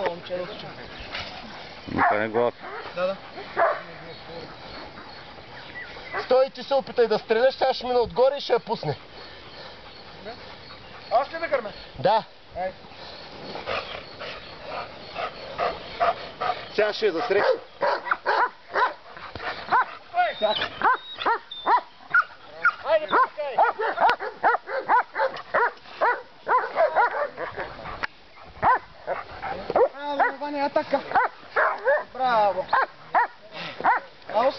момче, да отичам. Това не глас. Да. Стой, ти се опитай да стреляш, сега ще мина отгоре и ще я пусне. Още да гърме? Да. Ай. Сега ще я засреща. Айде, пускай! Браво, Ваня, атака! Браво! Аус!